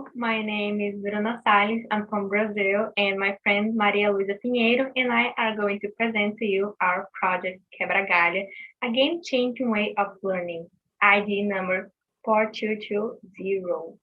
Hello, my name is Bruna Salles. I'm from Brazil, and my friend Maria Luisa Pinheiro and I are going to present to you our project Quebragalho, a game-changing way of learning, ID number 4220.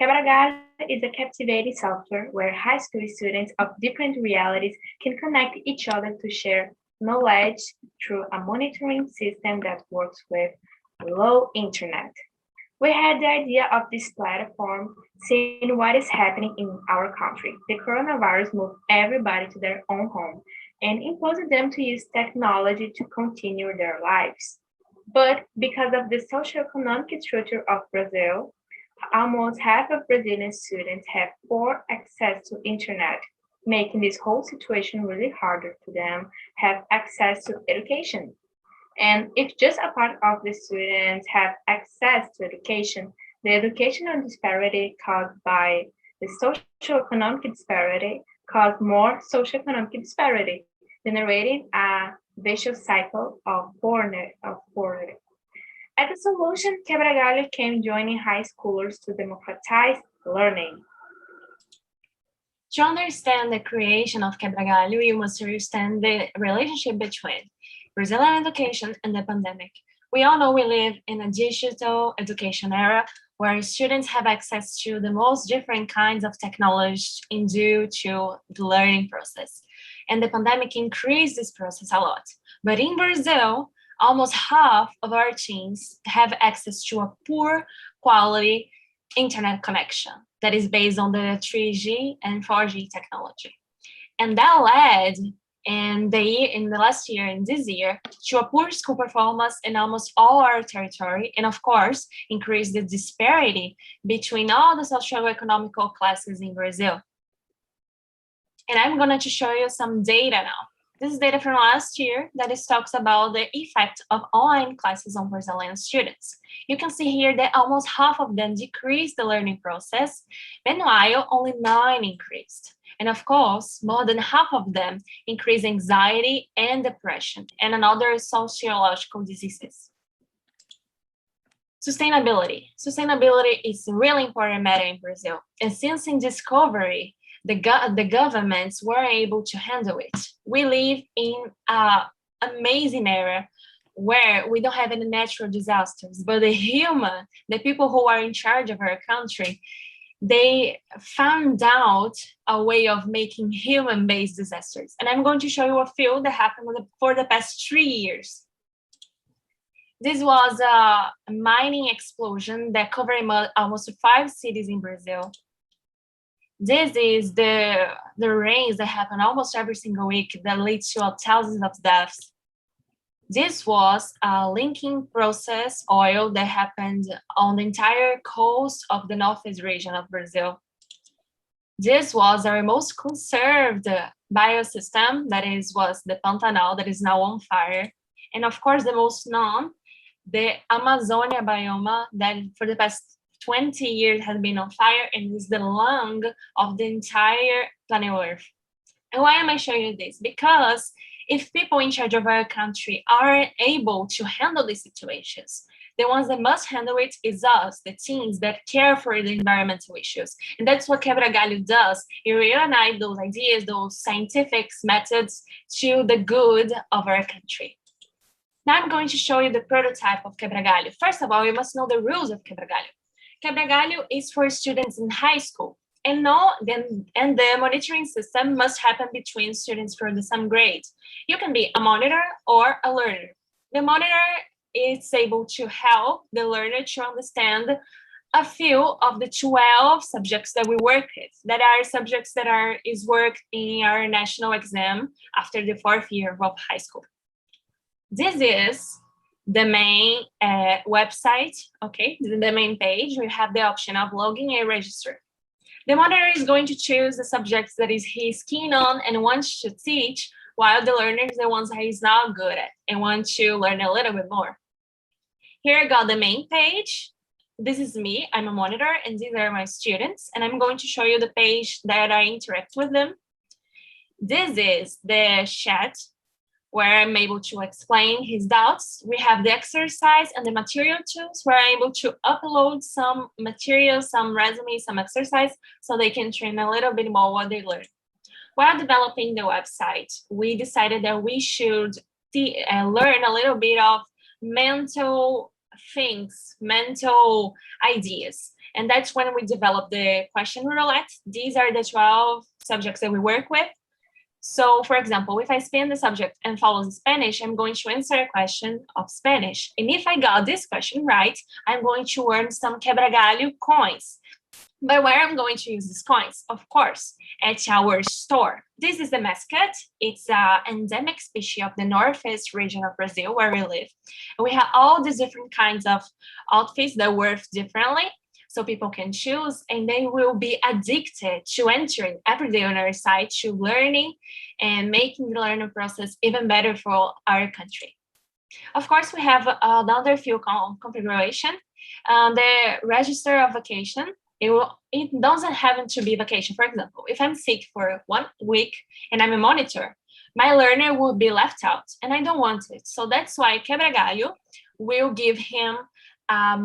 Quebragalho is a captivating software where high school students of different realities can connect each other to share knowledge through a monitoring system that works with low internet. We had the idea of this platform seeing what is happening in our country. The coronavirus moved everybody to their own home and imposed them to use technology to continue their lives. But because of the socioeconomic structure of Brazil, almost half of Brazilian students have poor access to internet, making this whole situation really harder to them have access to education. And if just a part of the students have access to education, the educational disparity caused by the socioeconomic disparity cause more socioeconomic disparity, generating a vicious cycle of poverty. As a solution, Quebragalho came joining high schoolers to democratize learning. To understand the creation of Quebragalho, you must understand the relationship between Brazilian education and the pandemic. We all know we live in a digital education era where students have access to the most different kinds of technology in due to the learning process. And the pandemic increased this process a lot. But in Brazil, almost half of our teens have access to a poor quality internet connection that is based on the 3G and 4G technology. And that led in the last year and this year to a poor school performance in almost all our territory, and of course, increase the disparity between all the socioeconomical classes in Brazil. And I'm going to show you some data now. This is data from last year that talks about the effect of online classes on Brazilian students. You can see here that almost half of them decreased the learning process, meanwhile only 9 increased. And of course, more than half of them increased anxiety and depression and other sociological diseases. Sustainability. Sustainability is a really important matter in Brazil. And since in discovery, the governments were able to handle it. We live in an amazing era where we don't have any natural disasters, but the people who are in charge of our country, they found out a way of making human-based disasters. And I'm going to show you a few that happened for the past 3 years. This was a mining explosion that covered almost 5 cities in Brazil. This is the rains that happen almost every single week that leads to thousands of deaths. This was a linking process oil that happened on the entire coast of the northeast region of Brazil. This was our most conserved biosystem, was the Pantanal, that is now on fire. And of course, the most known, the Amazonia biome, that for the past 20 years has been on fire and is the lung of the entire planet Earth. And why am I showing you this? Because if people in charge of our country aren't able to handle these situations, the ones that must handle it is us, the teens that care for the environmental issues. And that's what Quebragalho does. It reunites those ideas, those scientific methods to the good of our country. Now I'm going to show you the prototype of Quebragalho. First of all, you must know the rules of Quebragalho. Quebragalho is for students in high school, and the monitoring system must happen between students from the same grade. You can be a monitor or a learner. The monitor is able to help the learner to understand a few of the 12 subjects that we work with, that are subjects that is worked in our national exam after the 4th year of high school. This is the main website, okay, the main page. We have the option of login and register. The monitor is going to choose the subjects that he's keen on and wants to teach, while the learner is the ones that he's not good at and want to learn a little bit more. Here I got the main page. This is me, I'm a monitor, and these are my students, and I'm going to show you the page that I interact with them. This is the chat where I'm able to explain his doubts. We have the exercise and the material tools where I'm able to upload some material, some resume, some exercise, so they can train a little bit more what they learn. While developing the website, we decided that we should learn a little bit of mental things, mental ideas. And that's when we developed the question roulette. These are the 12 subjects that we work with. So, for example, if I spin the subject and follows Spanish, I'm going to answer a question of Spanish. And if I got this question right, I'm going to earn some Quebragalho coins. But where I'm going to use these coins? Of course, at our store. This is the mascot. It's an endemic species of the northeast region of Brazil where we live. And we have all these different kinds of outfits that work differently. So people can choose, and they will be addicted to entering every day on our site, to learning and making the learning process even better for our country. Of course, we have another few configuration. The register of vacation, it doesn't have to be vacation. For example, if I'm sick for 1 week and I'm a monitor, my learner will be left out, and I don't want it. So that's why Quebragalho will give him a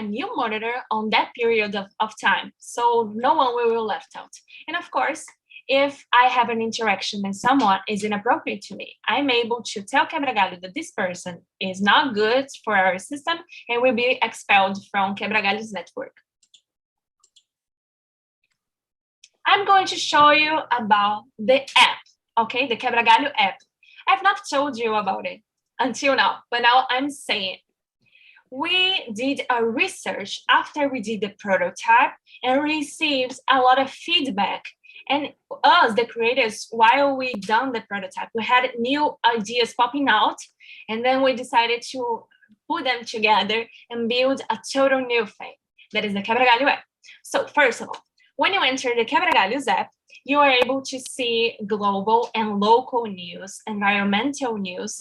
new monitor on that period of time. So no one will be left out. And of course, if I have an interaction and someone is inappropriate to me, I'm able to tell Quebragalho that this person is not good for our system and will be expelled from Quebragalho's network. I'm going to show you about the app, okay? The Quebragalho app. I've not told you about it until now, but now I'm saying it. We did a research after we did the prototype and received a lot of feedback. And us, the creators, while we done the prototype, we had new ideas popping out, and then we decided to put them together and build a total new thing. That is the Quebragalho app. So first of all, when you enter the Quebragalho's app, you are able to see global and local news, environmental news.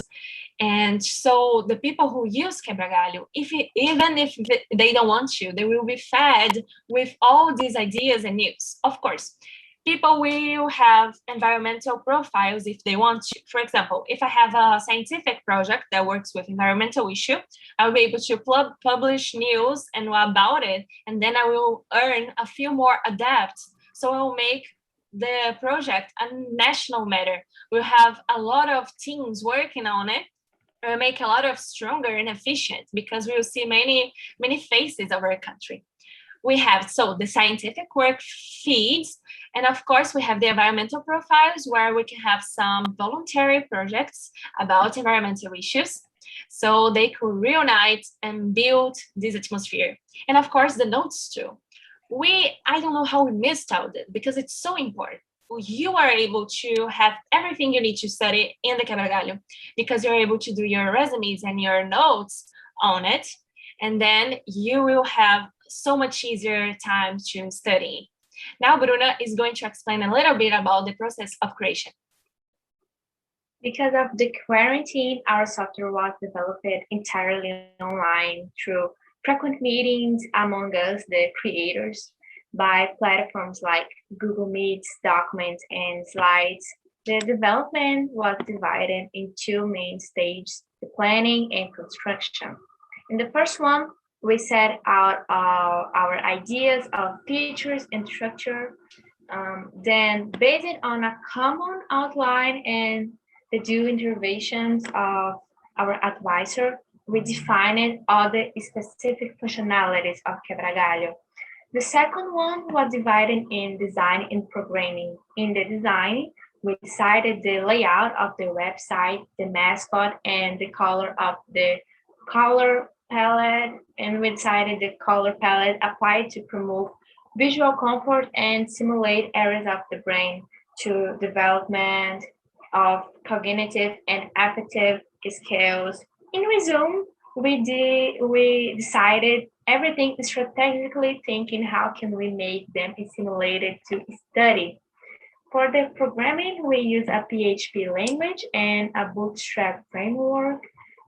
And so the people who use Quebragalho, even if they don't want to, they will be fed with all these ideas and news. Of course, people will have environmental profiles if they want to. For example, if I have a scientific project that works with environmental issue, I will be able to publish news and about it, and then I will earn a few more adepts. So I will make the project a national matter. We'll have a lot of teams working on it. Will make a lot of stronger and efficient because we will see many faces of our country. We have the scientific work feeds, and of course we have the environmental profiles where we can have some voluntary projects about environmental issues, so they could reunite and build this atmosphere. And of course the notes too. I don't know how we missed out it because it's so important. You are able to have everything you need to study in the Quebragalho because you're able to do your resumes and your notes on it. And then you will have so much easier time to study. Now, Bruna is going to explain a little bit about the process of creation. Because of the quarantine, our software was developed entirely online through frequent meetings among us, the creators, by platforms like Google Meets, Documents, and Slides. The development was divided in two main stages, the planning and construction. In the first one, we set out our ideas of features and structure. Then, based on a common outline and the due interventions of our advisor, we defined all the specific functionalities of Quebragalho. The second one was divided in design and programming. In the design, we decided the layout of the website, the mascot, and the color of the color palette, and we decided the color palette applied to promote visual comfort and simulate areas of the brain to development of cognitive and affective skills. In resume, we decided everything strategically thinking how can we make them simulated to study. For the programming, we use a PHP language and a Bootstrap framework.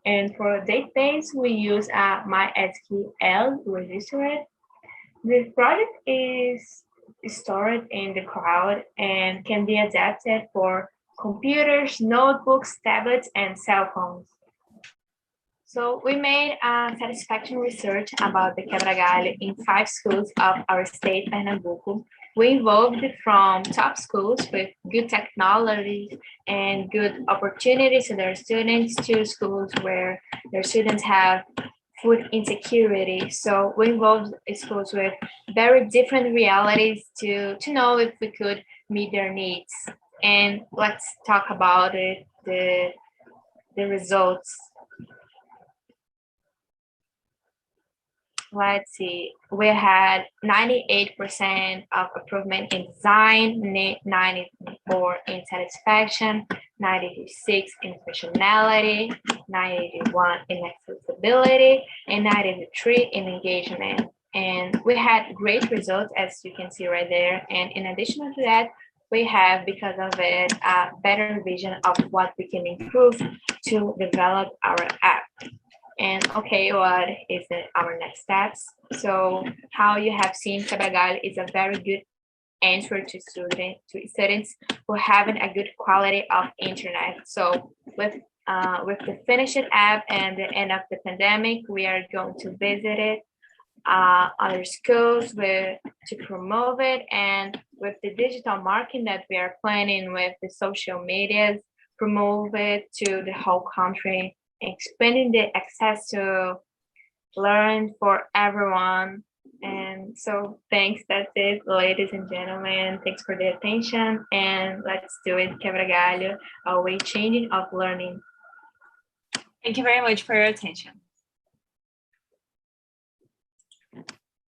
And for database, we use a MySQL register. The project is stored in the cloud and can be adapted for computers, notebooks, tablets, and cell phones. So we made a satisfaction research about the Quebragalho in 5 schools of our state, Pernambuco. We involved from top schools with good technology and good opportunities to their students to schools where their students have food insecurity. So we involved schools with very different realities to know if we could meet their needs. And let's talk about it, the results. Let's see, we had 98% of improvement in design, 94 in satisfaction, 96 in functionality, 91 in accessibility, and 93 in engagement. And we had great results, as you can see right there. And in addition to that, we have, because of it, a better vision of what we can improve to develop our app. And okay, what is our next steps? So how you have seen, Quebragalho is a very good answer to students who having a good quality of internet. So with the finished app and the end of the pandemic, we are going to visit it, other schools to promote it, and with the digital marketing that we are planning with the social medias, promote it to the whole country, expanding the access to learn for everyone. And so thanks, that's it, ladies and gentlemen. Thanks for the attention, and let's do it, Quebragalho, a way changing of learning. Thank you very much for your attention.